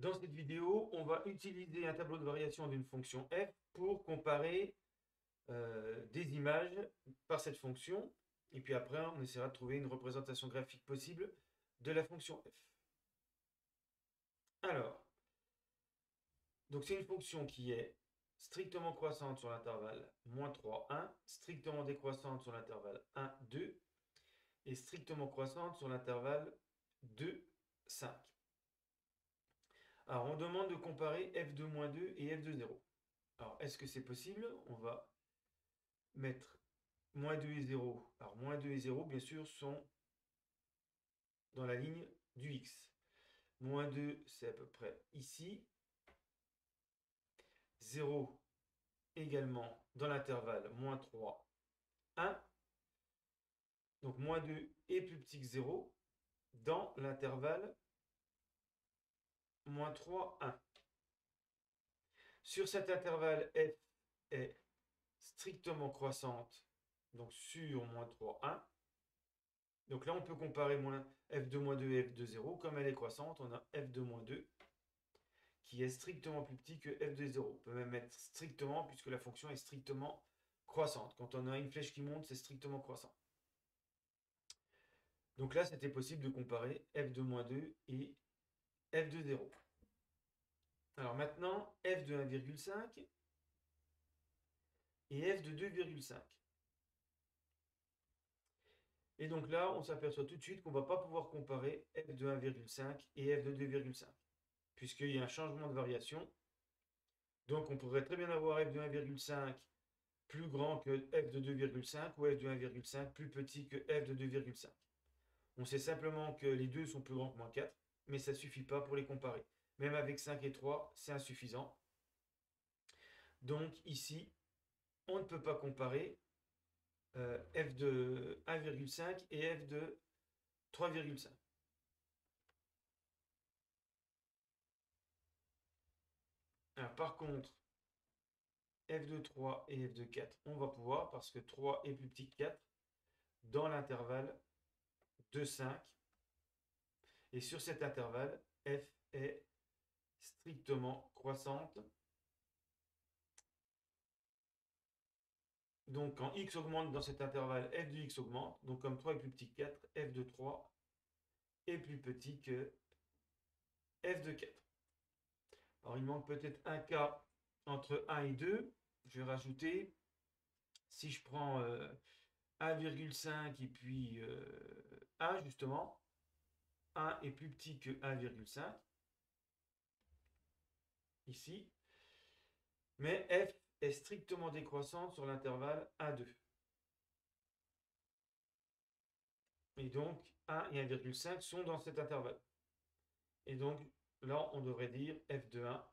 Dans cette vidéo, on va utiliser un tableau de variation d'une fonction f pour comparer des images par cette fonction. Et puis après, on essaiera de trouver une représentation graphique possible de la fonction f. Alors, donc c'est une fonction qui est strictement croissante sur l'intervalle -3, 1, strictement décroissante sur l'intervalle 1, 2, et strictement croissante sur l'intervalle 2, 5. Alors, on demande de comparer f de moins 2 et f de 0. Alors, est-ce que c'est possible? On va mettre moins 2 et 0. Alors, moins 2 et 0, bien sûr, sont dans la ligne du x. Moins 2, c'est à peu près ici. 0 également dans l'intervalle -3, 1. Donc, moins 2 est plus petit que 0 dans l'intervalle -3, 1. Sur cet intervalle, f est strictement croissante, donc sur -3, 1. Donc là, on peut comparer f de moins 2 et f de 0. Comme elle est croissante, on a f de moins 2 qui est strictement plus petit que f de 0. On peut même mettre strictement puisque la fonction est strictement croissante. Quand on a une flèche qui monte, c'est strictement croissant. Donc là, c'était possible de comparer f de moins 2 et f de 0. Alors maintenant, f de 1,5 et f de 2,5. Et donc là, on s'aperçoit tout de suite qu'on ne va pas pouvoir comparer f de 1,5 et f de 2,5, puisqu'il y a un changement de variation. Donc on pourrait très bien avoir f de 1,5 plus grand que f de 2,5 ou f de 1,5 plus petit que f de 2,5. On sait simplement que les deux sont plus grands que -4, mais ça ne suffit pas pour les comparer. Même avec 5 et 3, c'est insuffisant. Donc ici, on ne peut pas comparer f de 1,5 et f de 3,5. Par contre, f de 3 et f de 4, on va pouvoir, parce que 3 est plus petit que 4, dans l'intervalle de 5. Et sur cet intervalle, f est strictement croissante. Donc quand x augmente dans cet intervalle, f de x augmente. Donc comme 3 est plus petit que 4, f de 3 est plus petit que f de 4. Alors il manque peut-être un cas entre 1 et 2. Je vais rajouter, si je prends 1,5 et puis 1 justement, 1 est plus petit que 1,5 ici, mais f est strictement décroissante sur l'intervalle 1,2. Et donc 1 et 1,5 sont dans cet intervalle. Et donc là, on devrait dire f de 1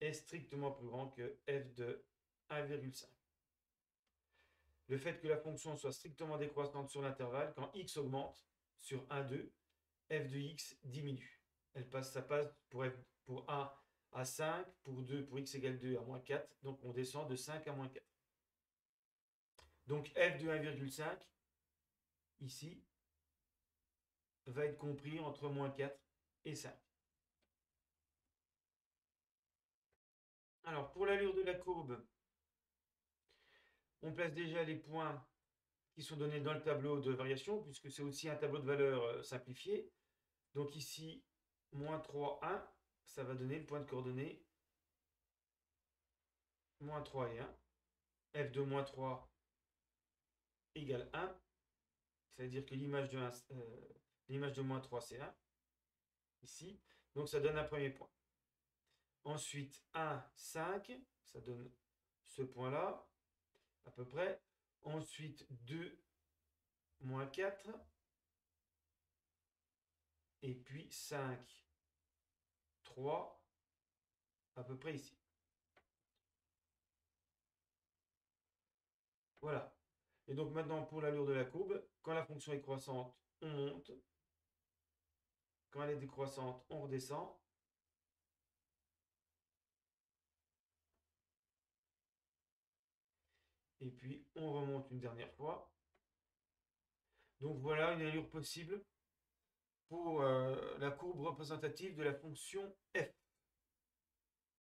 est strictement plus grand que f de 1,5. Le fait que la fonction soit strictement décroissante sur l'intervalle, quand x augmente sur 1, 2, f de x diminue. Ça passe pour 1 à 5, pour 2, pour x égale 2 à -4, donc on descend de 5 à -4. Donc f de 1,5, ici, va être compris entre -4 et 5. Alors, pour l'allure de la courbe, on place déjà les points qui sont donnés dans le tableau de variation, puisque c'est aussi un tableau de valeurs simplifié. Donc ici, -3, 1, ça va donner le point de coordonnées -3 et 1. f de -3 égale 1. C'est-à-dire que l'image de -3, c'est 1, ici. Donc ça donne un premier point. Ensuite, 1, 5, ça donne ce point-là, à peu près. Ensuite, 2, -4. Et puis 5, 3, à peu près ici. Voilà. Et donc maintenant, pour l'allure de la courbe, quand la fonction est croissante, on monte. Quand elle est décroissante, on redescend. Et puis, on remonte une dernière fois. Donc voilà une allure possible pour la courbe représentative de la fonction f.